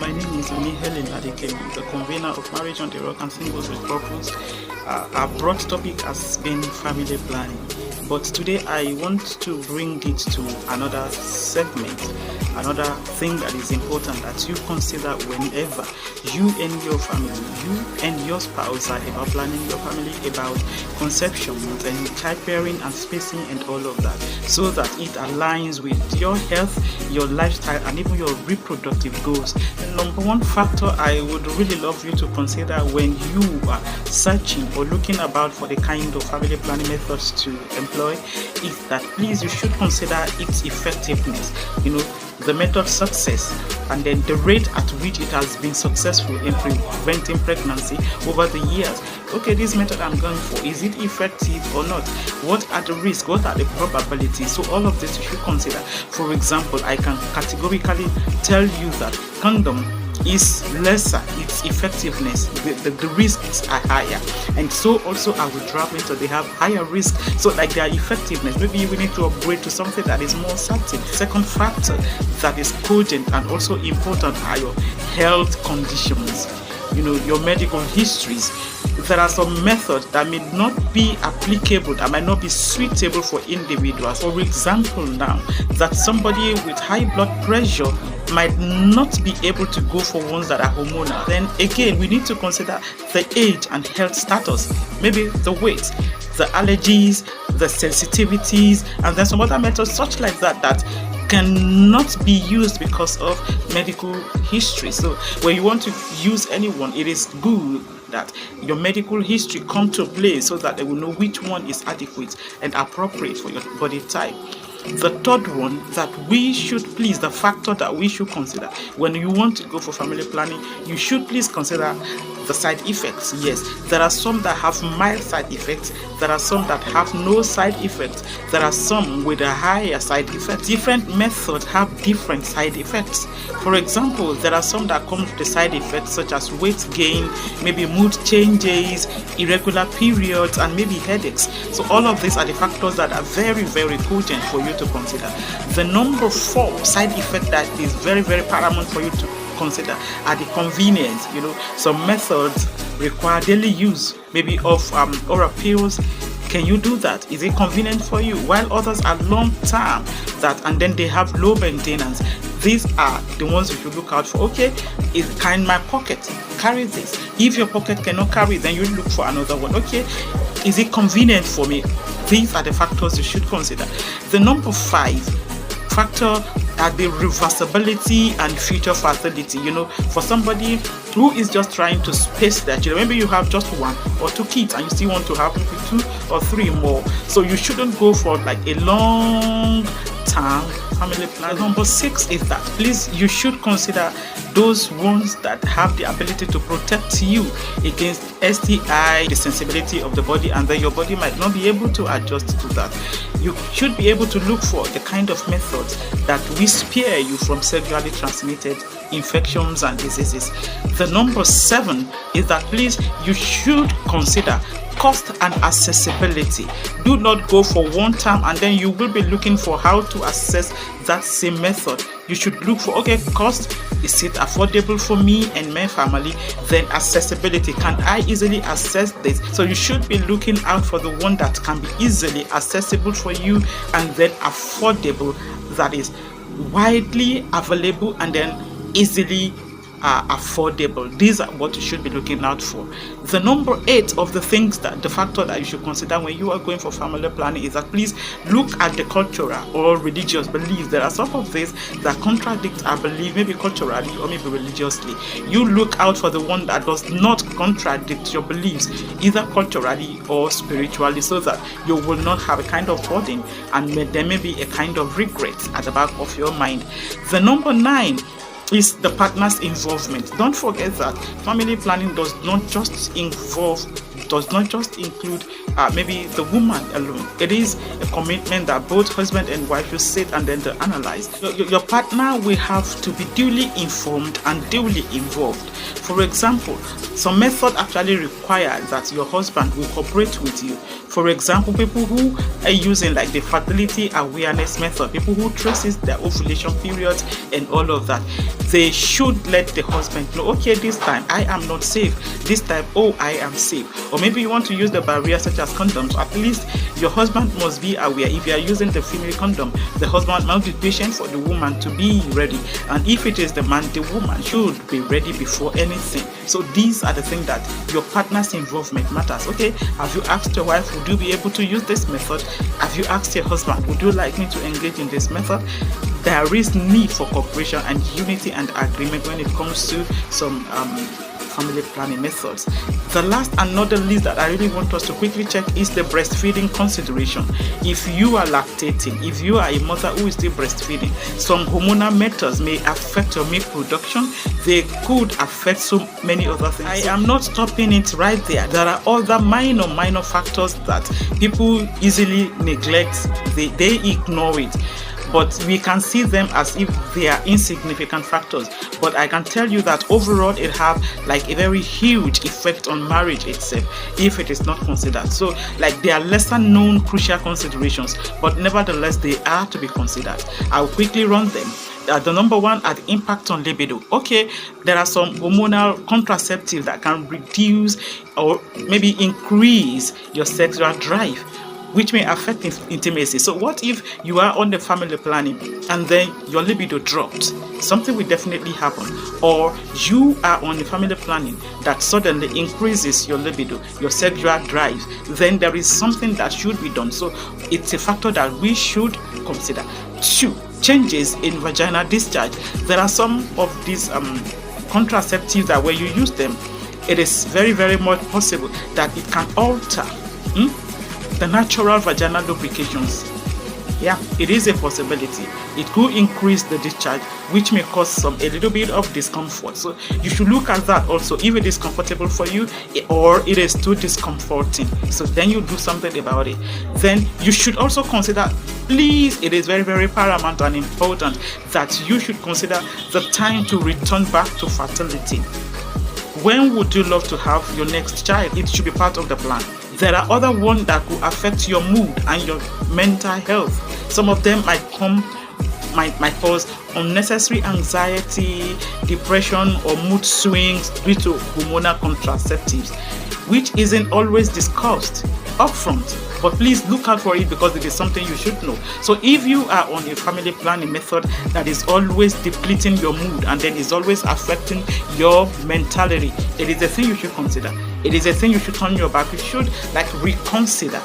My name is Oni Helen Adekemi, the convener of Marriage on the Rock and Singles with Purpose. Our broad topic has been family planning, but today I want to bring it to another segment, another thing that is important that you consider whenever you and your family, you and your spouse are about planning your family, about conception and childbearing and spacing and all of that, so that it aligns with your health, your lifestyle, and even your reproductive goals. The number one factor I would really love you to consider when you are searching or looking about for the kind of family planning methods to employ is that please you should consider its effectiveness, the method success, and then the rate at which it has been successful in preventing pregnancy over the years. Okay, this method I'm going for, is it effective or not? What are the risks? What are the probabilities? So all of this you should consider. For example, I can categorically tell you that condom is lesser, its effectiveness, the risks are higher, and so also our drop into they have higher risk, so like their effectiveness, maybe we need to upgrade to something that is more certain. Second factor that is cogent and also important are your health conditions, your medical histories. There are some methods that may not be applicable, that might not be suitable for individuals. For example, now that somebody with high blood pressure might not be able to go for ones that are hormonal. Then again, we need to consider the age and health status, maybe the weight, the allergies, the sensitivities, and then some other methods such like that cannot be used because of medical history. So when you want to use anyone, it is good that your medical history come to play so that they will know which one is adequate and appropriate for your body type. The third one that we should please, the factor that we should consider when you want to go for family planning, you should please consider the side effects. Yes, there are some that have mild side effects, there are some that have no side effects, there are some with a higher side effect. Different methods have different side effects. For example, there are some that come with the side effects such as weight gain, maybe mood changes, irregular periods, and maybe headaches. So all of these are the factors that are very, very potent for you to consider. The number 4 side effect that is very, very paramount for you to consider are the convenience. Some methods require daily use, maybe of oral pills. Can you do that? Is it convenient for you? While others are long term and then they have low maintenance. These are the ones you should look out for. Okay, can my pocket carry this? If your pocket cannot carry it, then you look for another one. Okay, is it convenient for me? These are the factors you should consider. The number 5 factor are the reversibility and future fertility. For somebody who is just trying to space their children, maybe you have just 1 or 2 kids and you still want to have maybe 2 or 3 more, so you shouldn't go for like a long term family plan. Number 6 is that please you should consider those ones that have the ability to protect you against STI, the sensibility of the body, and then your body might not be able to adjust to that. You should be able to look for the kind of methods that will spare you from sexually transmitted infections and diseases. The number 7 is that please you should consider cost and accessibility. Do not go for one time and then you will be looking for how to assess that same method. You should look for, okay, cost, is it affordable for me and my family? Then accessibility, can I easily access this? So you should be looking out for the one that can be easily accessible for you and then affordable, that is widely available and then easily affordable. These are what you should be looking out for. The number 8 of the factor that you should consider when you are going for family planning is that please look at the cultural or religious beliefs. There are some of these that contradict our belief, maybe culturally or maybe religiously. You look out for the one that does not contradict your beliefs, either culturally or spiritually, so that you will not have a kind of burden and there may be a kind of regret at the back of your mind. The number 9 is the partner's involvement. Don't forget that family planning does not just include maybe the woman alone. It is a commitment that both husband and wife should sit and then to analyze. Your partner will have to be duly informed and duly involved. For example, some method actually require that your husband will cooperate with you. For example, people who are using like the fertility awareness method, people who traces their ovulation periods and all of that. they should let the husband know, okay, this time I am not safe, this time, oh, I am safe. Or maybe you want to use the barrier such as condoms. At least your husband must be aware. If you are using the female condom, the husband must be patient for the woman to be ready. And if it is the man, the woman should be ready before anything. So these are the things that your partner's involvement matters. Okay, have you asked your wife, would you be able to use this method? Have you asked your husband, would you like me to engage in this method? There is need for cooperation and unity and agreement when it comes to some family planning methods. The last and not the least that I really want us to quickly check is the breastfeeding consideration. If you are lactating, if you are a mother who is still breastfeeding, some hormonal methods may affect your milk production. They could affect so many other things. I am not stopping it right there. There are other minor factors that people easily neglect. They ignore it. But we can see them as if they are insignificant factors. But I can tell you that overall it have like a very huge effect on marriage itself if it is not considered. So like they are lesser known crucial considerations, but nevertheless they are to be considered. I'll quickly run them. The number one are the impact on libido. Okay, there are some hormonal contraceptives that can reduce or maybe increase your sexual drive, which may affect intimacy. So what if you are on the family planning and then your libido dropped? Something will definitely happen. Or you are on the family planning that suddenly increases your libido, your sexual drive. Then there is something that should be done. So it's a factor that we should consider. 2, changes in vaginal discharge. There are some of these contraceptives that when you use them, it is very, very much possible that it can alter the natural vaginal lubrications. Yeah, it is a possibility. It could increase the discharge, which may cause a little bit of discomfort. So you should look at that also, if it is comfortable for you or it is too discomforting. So then you do something about it. Then you should also consider, please, it is very, very paramount and important that you should consider the time to return back to fertility. When would you love to have your next child? It should be part of the plan. There are other ones that could affect your mood and your mental health. Some of them might cause unnecessary anxiety, depression, or mood swings due to hormonal contraceptives, which isn't always discussed upfront. But please look out for it because it is something you should know. So if you are on a family planning method that is always depleting your mood and then is always affecting your mentality, it is a thing you should consider. It is a thing you should turn your back. You should reconsider.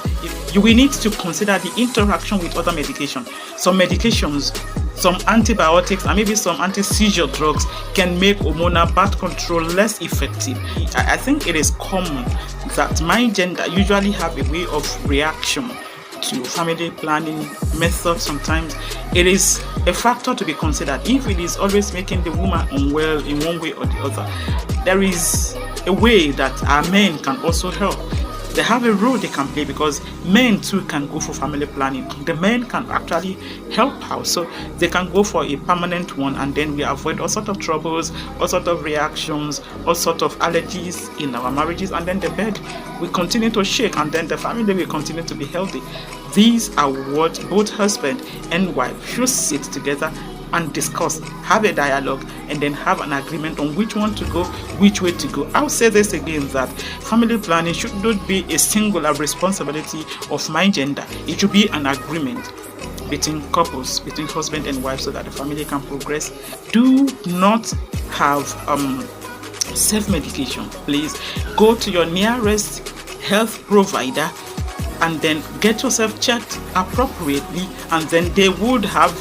You will need to consider the interaction with other medication. Some medications, some antibiotics, and maybe some anti-seizure drugs can make hormonal birth control less effective. I think it is common that my gender usually have a way of reaction to family planning methods. Sometimes it is a factor to be considered. If it is always making the woman unwell in one way or the other, there is a way that our men can also help. They have a role they can play because men too can go for family planning. The men can actually help out, so they can go for a permanent one, and then we avoid all sort of troubles, all sort of reactions, all sort of allergies in our marriages, and then the bed will continue to shake, and then the family will continue to be healthy. These are what both husband and wife should sit together and discuss, have a dialogue, and then have an agreement on which one to go, which way to go. I'll say this again, that family planning should not be a singular responsibility of my gender. It should be an agreement between couples, between husband and wife, so that the family can progress. Do not have self-medication. Please go to your nearest health provider and then get yourself checked appropriately, and then they would have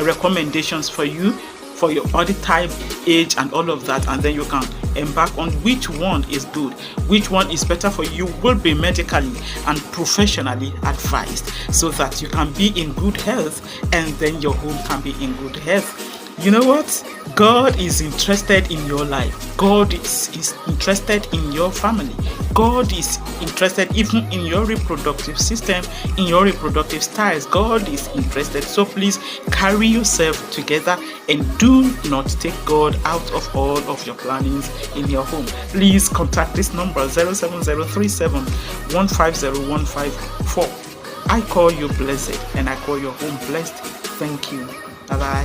recommendations for you for your body type, age, and all of that, and then you can embark on which one is good, which one is better for you. Will be medically and professionally advised so that you can be in good health and then your home can be in good health. You know what? God is interested in your life. God is interested in your family. God is interested even in your reproductive system, in your reproductive styles. God is interested. So please carry yourself together and do not take God out of all of your plannings in your home. Please contact this number 07037 150154. I call you blessed and I call your home blessed. Thank you. Bye bye.